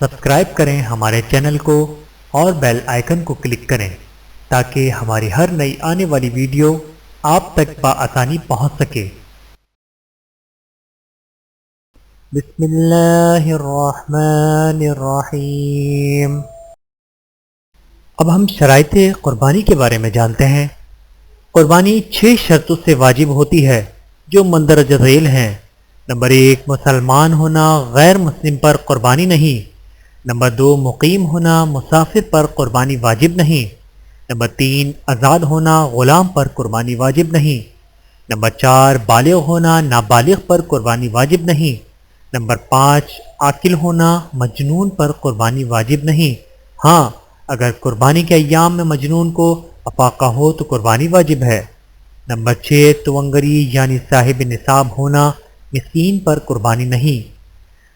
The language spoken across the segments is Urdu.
سبسکرائب کریں ہمارے چینل کو اور بیل آئیکن کو کلک کریں تاکہ ہماری ہر نئی آنے والی ویڈیو آپ تک بآسانی پہنچ سکے۔ بسم اللہ الرحمن الرحیم۔ اب ہم شرائط قربانی کے بارے میں جانتے ہیں۔ قربانی 6 شرطوں سے واجب ہوتی ہے جو مندرجہ ذیل ہیں۔ نمبر 1، مسلمان ہونا، غیر مسلم پر قربانی نہیں۔ نمبر 2، مقیم ہونا، مسافر پر قربانی واجب نہیں۔ نمبر 3، آزاد ہونا، غلام پر قربانی واجب نہیں۔ نمبر 4، بالغ ہونا، نابالغ پر قربانی واجب نہیں۔ نمبر 5، عاقل ہونا، مجنون پر قربانی واجب نہیں۔ ہاں، اگر قربانی کے ایام میں مجنون کو افاقہ ہو تو قربانی واجب ہے۔ نمبر 6، توانگری یعنی صاحب نصاب ہونا، مسکین پر قربانی نہیں۔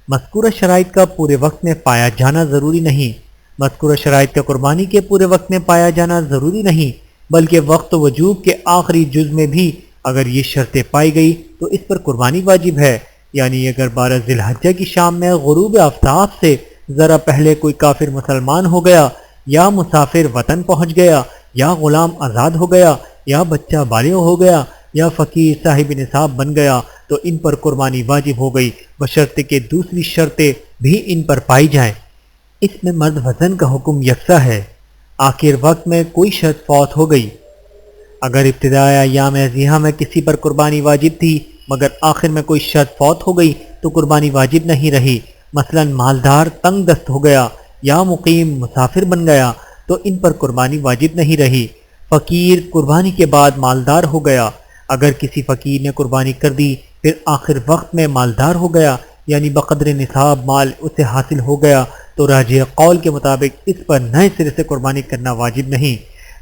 مذکورہ شرائط کا پورے وقت میں پایا جانا ضروری نہیں۔ مذکورہ شرائط کا قربانی کے پورے وقت میں پایا جانا ضروری نہیں، بلکہ وقت وجوب کے آخری جز میں بھی اگر یہ شرطیں پائی گئی تو اس پر قربانی واجب ہے۔ یعنی اگر 12 ذی الحجہ کی شام میں غروب آفتاب سے ذرا پہلے کوئی کافر مسلمان ہو گیا، یا مسافر وطن پہنچ گیا، یا غلام آزاد ہو گیا، یا بچہ بالغ ہو گیا، یا فقیر صاحب نصاب بن گیا تو ان پر قربانی واجب ہو گئی، بشرطے کہ دوسری شرطیں بھی ان پر پائی جائیں۔ اس میں مرد وزن کا حکم یکساں ہے۔ آخر وقت میں کوئی شرط فوت ہو گئی، اگر ابتدائی ایام اضحیٰ میں کسی پر قربانی واجب تھی مگر آخر میں کوئی شرط فوت ہو گئی تو قربانی واجب نہیں رہی۔ مثلا مالدار تنگ دست ہو گیا یا مقیم مسافر بن گیا تو ان پر قربانی واجب نہیں رہی۔ فقیر قربانی کے بعد مالدار ہو گیا، اگر کسی فقیر نے قربانی کر دی پھر آخر وقت میں مالدار ہو گیا، یعنی بقدر نصاب مال اسے حاصل ہو گیا تو راجح قول کے مطابق اس پر نئے سرے سے قربانی کرنا واجب نہیں۔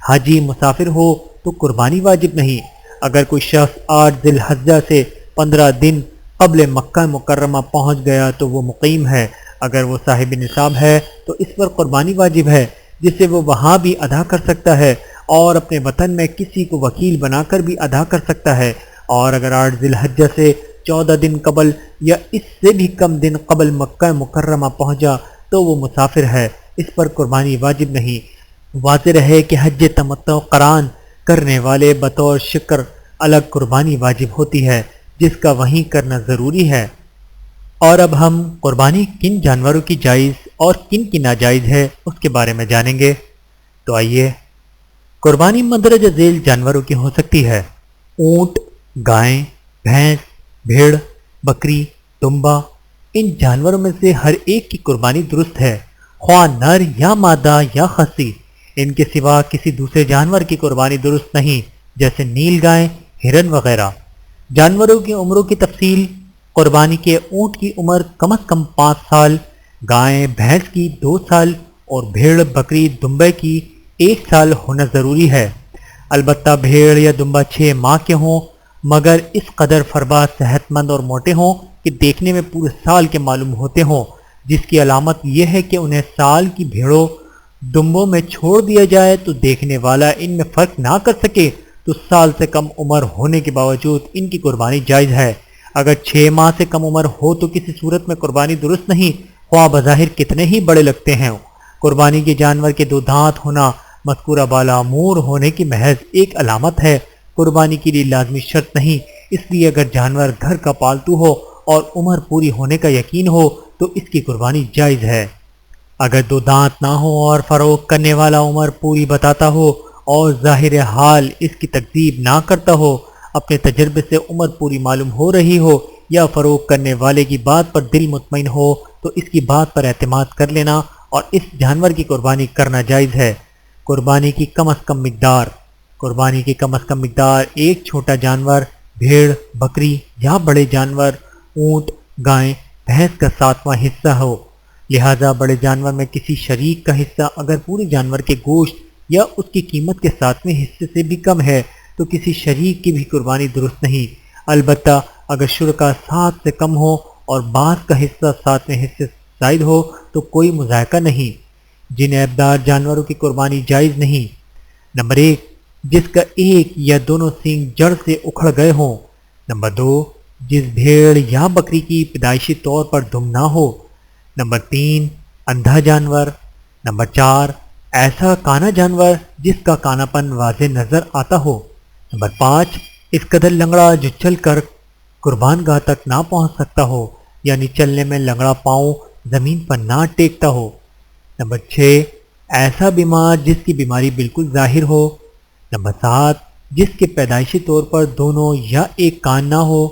حاجی مسافر ہو تو قربانی واجب نہیں۔ اگر کوئی شخص 8 ذی الحجہ سے 15 دن قبل مکہ مکرمہ پہنچ گیا تو وہ مقیم ہے۔ اگر وہ صاحب نصاب ہے تو اس پر قربانی واجب ہے، جسے وہ وہاں بھی ادا کر سکتا ہے اور اپنے وطن میں کسی کو وکیل بنا کر بھی ادا کر سکتا ہے۔ اور اگر 8 ذی الحجہ سے 14 دن قبل یا اس سے بھی کم دن قبل مکہ مکرمہ پہنچا تو وہ مسافر ہے، اس پر قربانی واجب نہیں۔ واضح رہے کہ حج تمتع قران کرنے والے بطور شکر الگ قربانی واجب ہوتی ہے جس کا وہیں کرنا ضروری ہے۔ اور اب ہم قربانی کن جانوروں کی جائز اور کن کی ناجائز ہے اس کے بارے میں جانیں گے۔ تو آئیے، قربانی مندرجہ ذیل جانوروں کی ہو سکتی ہے۔ اونٹ، گائیں، بھینس، بھیڑ، بکری، دمبا، ان جانوروں میں سے ہر ایک کی قربانی درست ہے، خواہ نر یا مادہ یا خصی۔ ان کے سوا کسی دوسرے جانور کی قربانی درست نہیں، جیسے نیل گائیں، ہرن وغیرہ۔ جانوروں کی عمروں کی تفصیل: قربانی کے اونٹ کی عمر کم از کم 5 سال، گائیں بھینس کی 2 سال اور بھیڑ بکری دمبے کی 1 سال ہونا ضروری ہے۔ البتہ بھیڑ یا دمبا 6 ماہ کے ہوں مگر اس قدر فرباد صحت مند اور موٹے ہوں کہ دیکھنے میں پورے سال کے معلوم ہوتے ہوں، جس کی علامت یہ ہے کہ انہیں سال کی بھیڑوں دمبوں میں چھوڑ دیا جائے تو دیکھنے والا ان میں فرق نہ کر سکے تو سال سے کم عمر ہونے کے باوجود ان کی قربانی جائز ہے۔ اگر 6 ماہ سے کم عمر ہو تو کسی صورت میں قربانی درست نہیں، خواہ بظاہر کتنے ہی بڑے لگتے ہیں۔ قربانی کے جانور کے 2 دانت ہونا مذکورہ بالامور ہونے کی محض ایک علامت ہے، قربانی کے لیے لازمی شرط نہیں۔ اس لیے اگر جانور گھر کا پالتو ہو اور عمر پوری ہونے کا یقین ہو تو اس کی قربانی جائز ہے۔ اگر 2 دانت نہ ہو اور فروخت کرنے والا عمر پوری بتاتا ہو اور ظاہر حال اس کی تکذیب نہ کرتا ہو، اپنے تجربے سے عمر پوری معلوم ہو رہی ہو یا فروخت کرنے والے کی بات پر دل مطمئن ہو تو اس کی بات پر اعتماد کر لینا اور اس جانور کی قربانی کرنا جائز ہے۔ قربانی کی کم از کم مقدار: قربانی کی کم از کم مقدار ایک چھوٹا جانور، بھیڑ، بکری یا بڑے جانور، اونٹ، گائیں، بھینس کا 7واں حصہ ہو۔ لہذا بڑے جانور میں کسی شریک کا حصہ اگر پورے جانور کے گوشت یا اس کی قیمت کے 7ویں حصے سے بھی کم ہے تو کسی شریک کی بھی قربانی درست نہیں۔ البتہ اگر شرکا 7 سے کم ہو اور بعض کا حصہ 7ویں حصے سے زائد ہو تو کوئی مذائقہ نہیں۔ جن عیبدار جانوروں کی قربانی جائز نہیں: نمبر 1، جس کا ایک یا دونوں سینگ جڑ سے اکھڑ گئے ہوں۔ نمبر 2، جس بھیڑ یا بکری کی پیدائشی طور پر دم نہ ہو۔ نمبر 3، اندھا جانور۔ نمبر 4 ایسا کانا جانور جس کا کانا پن واضح نظر آتا ہو۔ نمبر 5 اس قدر لنگڑا جو چل کر قربان گاہ تک نہ پہنچ سکتا ہو، یعنی چلنے میں لنگڑا پاؤں زمین پر نہ ٹیکتا ہو۔ نمبر 6 ایسا بیمار جس کی بیماری بالکل ظاہر ہو۔ نمبر 7 جس کے پیدائشی طور پر دونوں یا ایک کان نہ ہو۔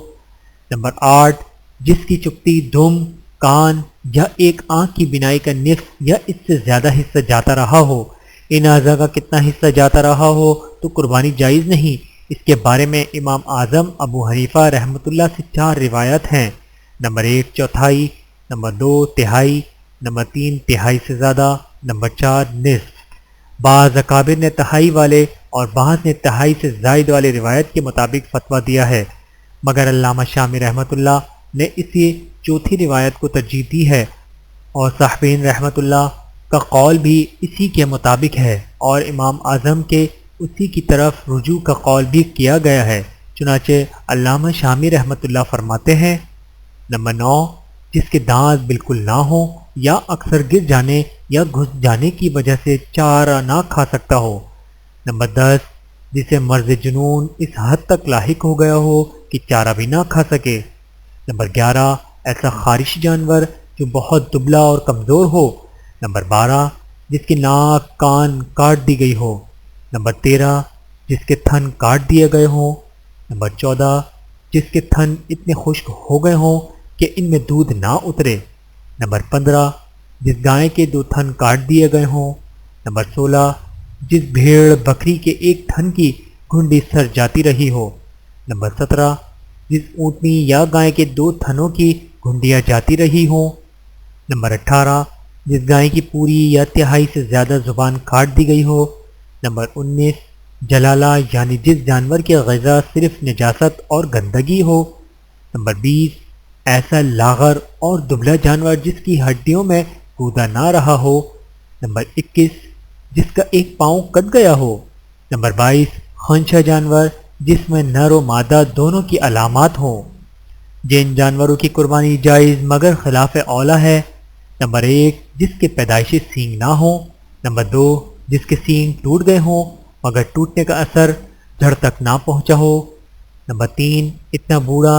نمبر 8 جس کی چکتی دم، کان یا ایک آنکھ کی بینائی کا نصف یا اس سے زیادہ حصہ جاتا رہا ہو۔ ان اعضاء کا کتنا حصہ جاتا رہا ہو تو قربانی جائز نہیں۔ اس کے بارے میں امام اعظم ابو حنیفہ رحمۃ اللہ سے 4 روایت ہیں۔ نمبر 1 چوتھائی، نمبر 2 تہائی، نمبر 3 تہائی سے زیادہ، نمبر 4 نصف۔ بعض اکابر نے تہائی والے اور بعض نے تہائی سے زائد والے روایت کے مطابق فتویٰ دیا ہے، مگر علامہ شامی رحمۃ اللہ نے اسی چوتھی روایت کو ترجیح دی ہے، اور صاحبین رحمۃ اللہ کا قول بھی اسی کے مطابق ہے، اور امام اعظم کے اسی کی طرف رجوع کا قول بھی کیا گیا ہے۔ چنانچہ علامہ شامی رحمۃ اللہ فرماتے ہیں۔ نمبر 9 جس کے دانت بالکل نہ ہوں یا اکثر گر جانے یا گھس جانے کی وجہ سے چارہ نہ کھا سکتا ہو۔ نمبر 10 جسے مرض جنون اس حد تک لاحق ہو گیا ہو کہ چارہ بھی نہ کھا سکے۔ نمبر 11 ایسا خارشی جانور جو بہت دبلا اور کمزور ہو۔ نمبر 12 جس کی ناک کان کاٹ دی گئی ہو۔ نمبر 13 جس کے تھن کاٹ دیے گئے ہوں۔ نمبر 14 جس کے تھن اتنے خشک ہو گئے ہوں کہ ان میں دودھ نہ اترے۔ نمبر 15 جس گائے کے 2 تھن کاٹ دیے گئے ہوں۔ نمبر 16 جس بھیڑ بکری کے ایک تھن کی گھنڈی سر جاتی رہی ہو۔ نمبر 17 جس اونٹنی یا گائے کے 2 تھنوں کی گھنڈیاں جاتی رہی ہوں۔ نمبر 18 جس گائے کی پوری یا تہائی سے زیادہ زبان کاٹ دی گئی ہو۔ نمبر 19 جلالہ یعنی جس جانور کی غذا صرف نجاست اور گندگی ہو۔ نمبر 20 ایسا لاغر اور دبلا جانور جس کی ہڈیوں میں کودا نہ رہا ہو۔ نمبر 21 جس کا ایک پاؤں کٹ گیا ہو۔ نمبر 22 خنشہ جانور جس میں نر و مادہ دونوں کی علامات ہوں۔ جن جانوروں کی قربانی جائز مگر خلاف اولیٰ ہے۔ نمبر 1 جس کے پیدائشی سینگ نہ ہوں۔ نمبر 2 جس کے سینگ ٹوٹ گئے ہوں مگر ٹوٹنے کا اثر جڑ تک نہ پہنچا ہو۔ نمبر 3 اتنا بوڑھا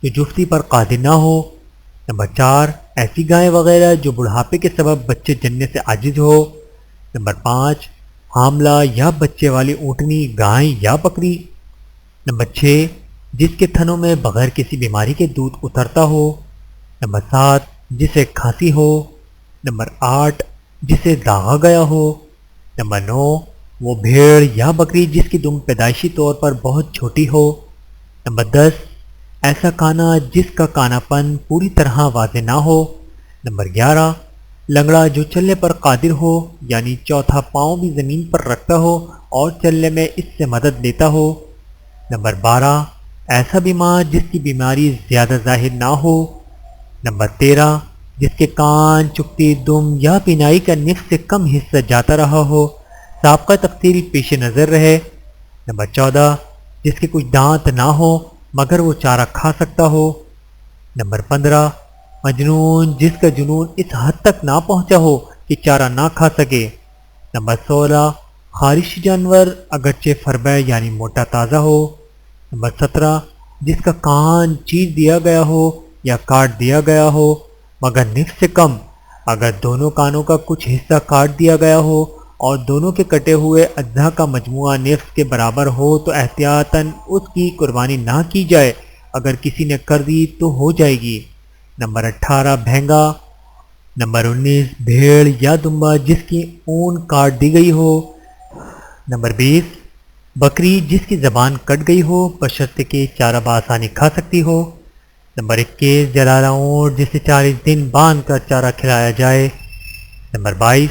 جو جفتی پر قادر نہ ہو۔ نمبر 4 ایسی گائے وغیرہ جو بڑھاپے کے سبب بچے جننے سے عاجز ہو۔ نمبر 5 حاملہ یا بچے والی اونٹنی گائے یا بکری۔ نمبر 6 جس کے تھنوں میں بغیر کسی بیماری کے دودھ اترتا ہو۔ نمبر 7 جسے کھانسی ہو۔ نمبر 8 جسے داغا گیا ہو۔ نمبر 9 وہ بھیڑ یا بکری جس کی دم پیدائشی طور پر بہت چھوٹی ہو۔ نمبر 10 ایسا کانا جس کا کانا پن پوری طرح واضح نہ ہو۔ نمبر 11 لنگڑا جو چلنے پر قادر ہو، یعنی چوتھا پاؤں بھی زمین پر رکھتا ہو اور چلنے میں اس سے مدد لیتا ہو۔ نمبر 12 ایسا بیمار جس کی بیماری زیادہ ظاہر نہ ہو۔ نمبر 13 جس کے کان، چکتی، دم یا بینائی کا نصف سے کم حصہ جاتا رہا ہو، سابقہ تقصیر پیش نظر رہے۔ نمبر 14 جس کے کچھ دانت نہ ہو مگر وہ چارہ کھا سکتا ہو۔ نمبر 15 مجنون جس کا جنون اس حد تک نہ پہنچا ہو کہ چارہ نہ کھا سکے۔ نمبر 16 خارشی جانور اگرچہ فربہ یعنی موٹا تازہ ہو۔ نمبر 17 جس کا کان چیر دیا گیا ہو یا کاٹ دیا گیا ہو مگر نصف سے کم۔ اگر دونوں کانوں کا کچھ حصہ کاٹ دیا گیا ہو اور دونوں کے کٹے ہوئے اجزاء کا مجموعہ نصف کے برابر ہو تو احتیاطاً اس کی قربانی نہ کی جائے، اگر کسی نے کر دی تو ہو جائے گی۔ نمبر 18 بھینگا۔ نمبر 19 بھیڑ یا دمبا جس کی اون کاٹ دی گئی ہو۔ نمبر 20 بکری جس کی زبان کٹ گئی ہو بشرطے کہ چارہ بآسانی کھا سکتی ہو۔ نمبر 21 جلالہ اونٹ جسے 40 دن باندھ کر چارہ کھلایا جائے۔ نمبر 22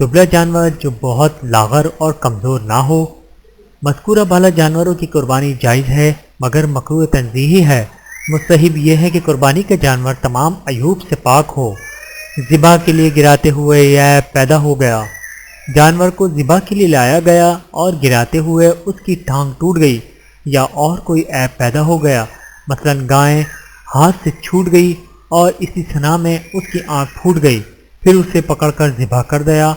دبلا جانور جو بہت لاغر اور کمزور نہ ہو۔ مذکورہ بالا جانوروں کی قربانی جائز ہے مگر مکروہ تنزیہی ہے۔ مستحب یہ ہے کہ قربانی کا جانور تمام عیوب سے پاک ہو۔ ذبح کے لیے گراتے ہوئے یہ عیب پیدا ہو گیا، جانور کو ذبح کے لیے لایا گیا اور گراتے ہوئے اس کی ٹانگ ٹوٹ گئی، یا اور کوئی عیب پیدا ہو گیا، مثلا گائے ہاتھ سے چھوٹ گئی اور اسی ثنا میں اس کی آنکھ پھوٹ گئی، پھر اسے پکڑ کر ذبح کر دیا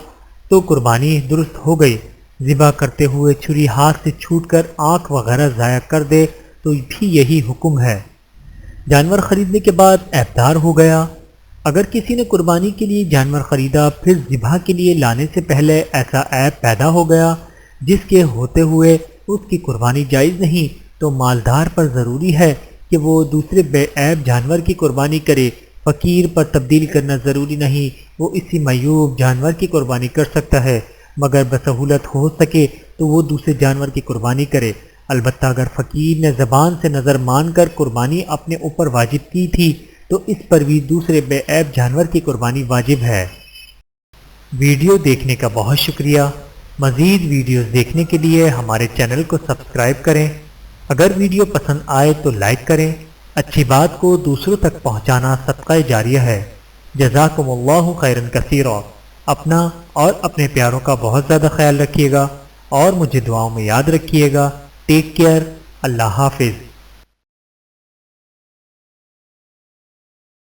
تو قربانی درست ہو گئی۔ ذبح کرتے ہوئے چھری ہاتھ سے چھوٹ کر آنکھ وغیرہ ضائع کر دے تو بھی یہی حکم ہے۔ جانور خریدنے کے بعد عیبدار ہو گیا۔ اگر کسی نے قربانی کے لیے جانور خریدا پھر ذبح کے لیے لانے سے پہلے ایسا عیب پیدا ہو گیا جس کے ہوتے ہوئے اس کی قربانی جائز نہیں، تو مالدار پر ضروری ہے کہ وہ دوسرے بے عیب جانور کی قربانی کرے۔ فقیر پر تبدیل کرنا ضروری نہیں، وہ اسی معیوب جانور کی قربانی کر سکتا ہے، مگر بسہولت ہو سکے تو وہ دوسرے جانور کی قربانی کرے۔ البتہ اگر فقیر نے زبان سے نظر مان کر قربانی اپنے اوپر واجب کی تھی تو اس پر بھی دوسرے بے عیب جانور کی قربانی واجب ہے۔ ویڈیو دیکھنے کا بہت شکریہ۔ مزید ویڈیوز دیکھنے کے لیے ہمارے چینل کو سبسکرائب کریں۔ اگر ویڈیو پسند آئے تو لائک کریں۔ اچھی بات کو دوسروں تک پہنچانا صدقہ جاریہ ہے۔ جزاکم اللہ خیرا کثیرا۔ اپنا اور اپنے پیاروں کا بہت زیادہ خیال رکھیے گا اور مجھے دعاؤں میں یاد رکھیے گا۔ Take care. اللہ حافظ۔